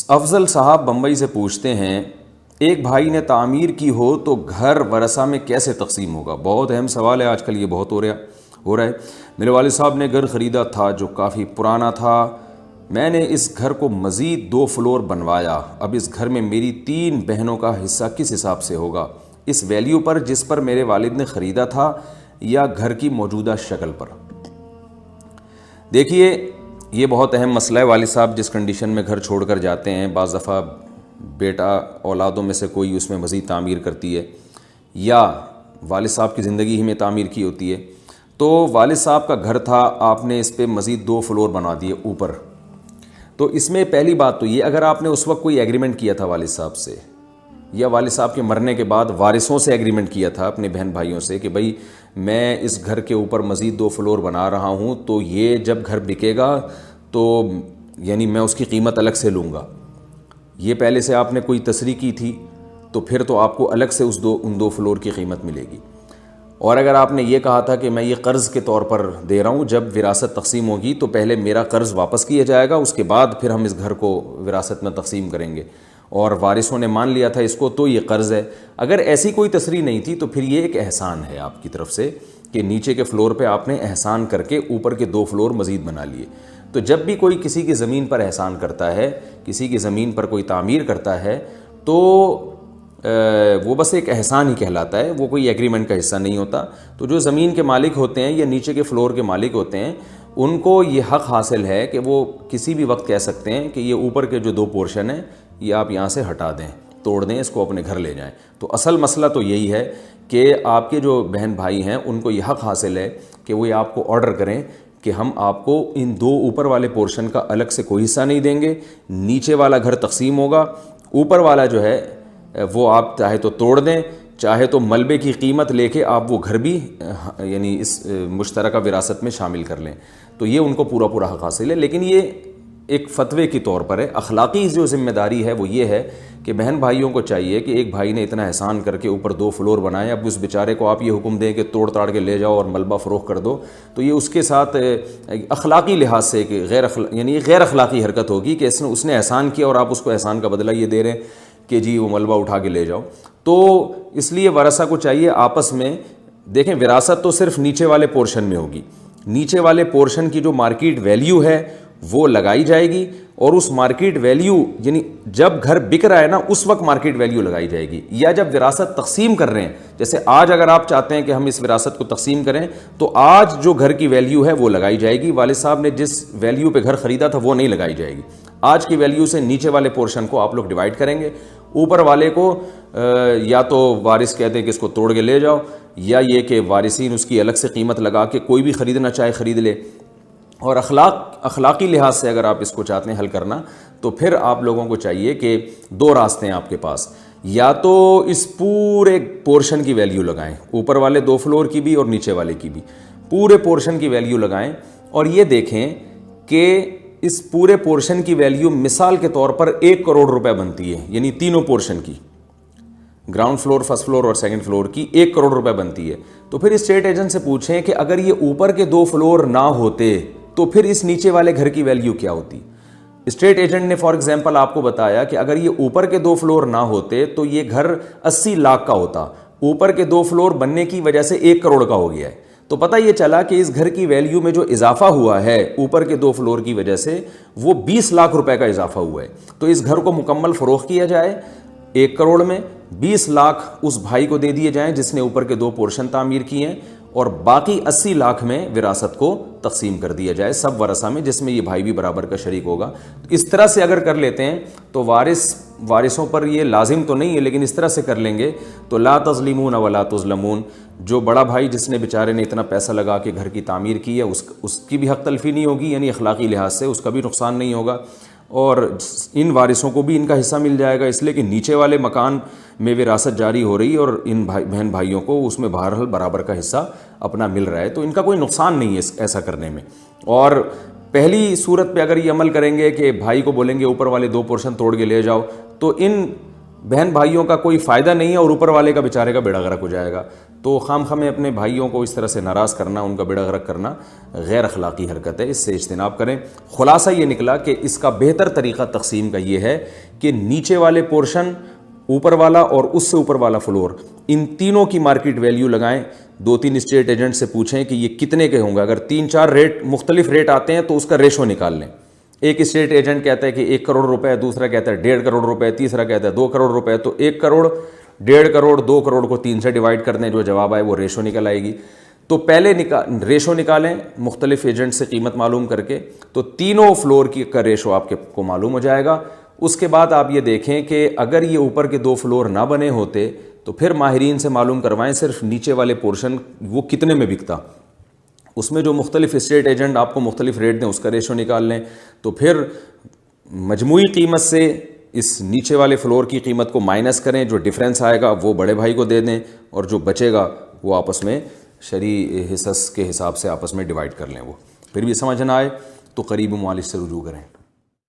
افضل صاحب بمبئی سے پوچھتے ہیں، ایک بھائی نے تعمیر کی ہو تو گھر ورثہ میں کیسے تقسیم ہوگا؟ بہت اہم سوال ہے، آج کل یہ بہت ہو رہا ہے۔ میرے والد صاحب نے گھر خریدا تھا جو کافی پرانا تھا، میں نے اس گھر کو مزید 2 فلور بنوایا، اب اس گھر میں میری 3 بہنوں کا حصہ کس حساب سے ہوگا؟ اس ویلیو پر جس پر میرے والد نے خریدا تھا یا گھر کی موجودہ شکل پر؟ دیکھیے، یہ بہت اہم مسئلہ ہے۔ والد صاحب جس کنڈیشن میں گھر چھوڑ کر جاتے ہیں، بعض دفعہ بیٹا اولادوں میں سے کوئی اس میں مزید تعمیر کرتی ہے یا والد صاحب کی زندگی ہی میں تعمیر کی ہوتی ہے، تو والد صاحب کا گھر تھا، آپ نے اس پہ مزید 2 فلور بنا دیے اوپر۔ تو اس میں پہلی بات تو یہ، اگر آپ نے اس وقت کوئی ایگریمنٹ کیا تھا والد صاحب سے یا والد صاحب کے مرنے کے بعد وارثوں سے ایگریمنٹ کیا تھا اپنے بہن بھائیوں سے کہ بھائی میں اس گھر کے اوپر مزید 2 فلور بنا رہا ہوں، تو یہ جب گھر بکے گا تو یعنی میں اس کی قیمت الگ سے لوں گا، یہ پہلے سے آپ نے کوئی تصریح کی تھی تو پھر تو آپ کو الگ سے ان 2 فلور کی قیمت ملے گی۔ اور اگر آپ نے یہ کہا تھا کہ میں یہ قرض کے طور پر دے رہا ہوں، جب وراثت تقسیم ہوگی تو پہلے میرا قرض واپس کیا جائے گا، اس کے بعد پھر ہم اس گھر کو وراثت میں تقسیم کریں گے، اور وارثوں نے مان لیا تھا اس کو، تو یہ قرض ہے۔ اگر ایسی کوئی تصریح نہیں تھی تو پھر یہ ایک احسان ہے آپ کی طرف سے کہ نیچے کے فلور پہ آپ نے احسان کر کے اوپر کے 2 فلور مزید بنا لیے۔ تو جب بھی کوئی کسی کی زمین پر احسان کرتا ہے، کسی کی زمین پر کوئی تعمیر کرتا ہے، تو وہ بس ایک احسان ہی کہلاتا ہے، وہ کوئی ایگریمنٹ کا حصہ نہیں ہوتا۔ تو جو زمین کے مالک ہوتے ہیں یا نیچے کے فلور کے مالک ہوتے ہیں، ان کو یہ حق حاصل ہے کہ وہ کسی بھی وقت کہہ سکتے ہیں کہ یہ اوپر کے جو 2 پورشن ہیں یہ آپ یہاں سے ہٹا دیں، توڑ دیں، اس کو اپنے گھر لے جائیں۔ تو اصل مسئلہ تو یہی ہے کہ آپ کے جو بہن بھائی ہیں ان کو یہ حق حاصل ہے کہ وہ آپ کو آرڈر کریں کہ ہم آپ کو ان 2 اوپر والے پورشن کا الگ سے کوئی حصہ نہیں دیں گے، نیچے والا گھر تقسیم ہوگا، اوپر والا جو ہے وہ آپ چاہے تو توڑ دیں، چاہے تو ملبے کی قیمت لے کے آپ وہ گھر بھی یعنی اس مشترکہ وراثت میں شامل کر لیں۔ تو یہ ان کو پورا حق حاصل ہے، لیکن یہ ایک فتوے کے طور پر ہے۔ اخلاقی جو ذمہ داری ہے وہ یہ ہے کہ بہن بھائیوں کو چاہیے کہ ایک بھائی نے اتنا احسان کر کے اوپر 2 فلور بنائے، اب اس بیچارے کو آپ یہ حکم دیں کہ توڑ تاڑ کے لے جاؤ اور ملبہ فروخت کر دو، تو یہ اس کے ساتھ اخلاقی لحاظ سے کہ غیر اخلاقی حرکت ہوگی کہ اس نے احسان کیا اور آپ اس کو احسان کا بدلہ یہ دے رہے ہیں کہ جی وہ ملبہ اٹھا کے لے جاؤ۔ تو اس لیے ورثہ کو چاہیے آپس میں دیکھیں، وراثت تو صرف نیچے والے پورشن میں ہوگی، نیچے والے پورشن کی جو مارکیٹ ویلیو ہے وہ لگائی جائے گی، اور اس مارکیٹ ویلیو یعنی جب گھر بک رہا ہے نا اس وقت مارکیٹ ویلیو لگائی جائے گی، یا جب وراثت تقسیم کر رہے ہیں، جیسے آج اگر آپ چاہتے ہیں کہ ہم اس وراثت کو تقسیم کریں تو آج جو گھر کی ویلیو ہے وہ لگائی جائے گی، والد صاحب نے جس ویلیو پہ گھر خریدا تھا وہ نہیں لگائی جائے گی، آج کی ویلیو سے نیچے والے پورشن کو آپ لوگ ڈیوائڈ کریں گے، اوپر والے کو یا تو وارث کہتے ہیں کہ اس کو توڑ کے لے جاؤ، یا یہ کہ وارثین اس کی الگ سے قیمت لگا کے کوئی بھی خریدنا چاہے خرید لے۔ اور اخلاقی لحاظ سے اگر آپ اس کو چاہتے ہیں حل کرنا تو پھر آپ لوگوں کو چاہیے کہ 2 راستے ہیں آپ کے پاس، یا تو اس پورے پورشن کی ویلیو لگائیں، اوپر والے 2 فلور کی بھی اور نیچے والے کی بھی، پورے پورشن کی ویلیو لگائیں اور یہ دیکھیں کہ اس پورے پورشن کی ویلیو مثال کے طور پر 1 کروڑ روپے بنتی ہے، یعنی تینوں پورشن کی، گراؤنڈ فلور، فرسٹ فلور اور سیکنڈ فلور کی 1 کروڑ روپے بنتی ہے۔ تو پھر اسٹیٹ ایجنٹ سے پوچھیں کہ اگر یہ اوپر کے 2 فلور نہ ہوتے تو پھر اس نیچے والے گھر کی ویلیو کیا ہوتی؟ اسٹیٹ ایجنٹ نے فار ایگزامپل آپ کو بتایا کہ اگر یہ اوپر کے 2 فلور نہ ہوتے تو یہ گھر 80 لاکھ کا ہوتا، اوپر کے 2 فلور بننے کی وجہ سے 1 کروڑ کا ہو گیا ہے۔ تو پتہ یہ چلا کہ اس گھر کی ویلیو میں جو اضافہ ہوا ہے اوپر کے 2 فلور کی وجہ سے وہ 20 لاکھ روپے کا اضافہ ہوا ہے۔ تو اس گھر کو مکمل فروخت کیا جائے، 1 کروڑ میں 20 لاکھ اس بھائی کو دے دیے جائیں جس نے اوپر کے 2 پورشن تعمیر کیے ہیں، اور باقی 80 لاکھ میں وراثت کو تقسیم کر دیا جائے سب ورثہ میں، جس میں یہ بھائی بھی برابر کا شریک ہوگا۔ اس طرح سے اگر کر لیتے ہیں تو وارثوں پر یہ لازم تو نہیں ہے، لیکن اس طرح سے کر لیں گے تو لا تظلمون ولا تظلمون، جو بڑا بھائی جس نے بیچارے نے اتنا پیسہ لگا کے گھر کی تعمیر کی ہے اس کی بھی حق تلفی نہیں ہوگی، یعنی اخلاقی لحاظ سے اس کا بھی نقصان نہیں ہوگا، اور ان وارثوں کو بھی ان کا حصہ مل جائے گا، اس لیے کہ نیچے والے مکان میں وراثت جاری ہو رہی ہے اور ان بہن بھائیوں کو اس میں بہرحال برابر کا حصہ اپنا مل رہا ہے، تو ان کا کوئی نقصان نہیں ہے ایسا کرنے میں۔ اور پہلی صورت پہ اگر یہ عمل کریں گے کہ بھائی کو بولیں گے اوپر والے 2 پورشن توڑ کے لے جاؤ، تو ان بہن بھائیوں کا کوئی فائدہ نہیں ہے اور اوپر والے کا بیچارے کا بیڑا غرق ہو جائے گا۔ تو خام خواہ اپنے بھائیوں کو اس طرح سے ناراض کرنا، ان کا بیڑا غرق کرنا غیر اخلاقی حرکت ہے، اس سے اجتناب کریں۔ خلاصہ یہ نکلا کہ اس کا بہتر طریقہ تقسیم کا یہ ہے کہ نیچے والے پورشن، اوپر والا اور اس سے اوپر والا فلور، ان تینوں کی مارکیٹ ویلیو لگائیں، 2-3 اسٹیٹ ایجنٹ سے پوچھیں کہ یہ کتنے کے ہوں گے۔ اگر 3-4 ریٹ مختلف ریٹ آتے ہیں تو اس کا ریشو نکال لیں۔ ایک اسٹیٹ ایجنٹ کہتا ہے کہ 1 کروڑ روپے، دوسرا کہتا ہے 1.5 کروڑ روپے، تیسرا کہتا ہے 2 کروڑ روپے، تو 1 کروڑ، 1.5 کروڑ، 2 کروڑ کو 3 سے ڈیوائڈ کر دیں، جو جواب آئے وہ ریشو نکل آئے گی۔ تو پہلے ریشو نکالیں مختلف ایجنٹ سے قیمت معلوم کر کے، تو تینوں فلور کا ریشو آپ کو معلوم ہو جائے گا۔ اس کے بعد آپ یہ دیکھیں کہ اگر یہ اوپر کے 2 فلور نہ بنے ہوتے تو پھر ماہرین سے معلوم کروائیں صرف نیچے والے پورشن وہ کتنے میں بکتا، اس میں جو مختلف اسٹیٹ ایجنٹ آپ کو مختلف ریٹ دیں اس کا ریشو نکال لیں، تو پھر مجموعی قیمت سے اس نیچے والے فلور کی قیمت کو مائنس کریں، جو ڈفرینس آئے گا وہ بڑے بھائی کو دے دیں، اور جو بچے گا وہ آپس میں شرعی حصص کے حساب سے آپس میں ڈیوائڈ کر لیں۔ وہ پھر بھی سمجھ نہ آئے تو قریبی معالج سے رجوع کریں۔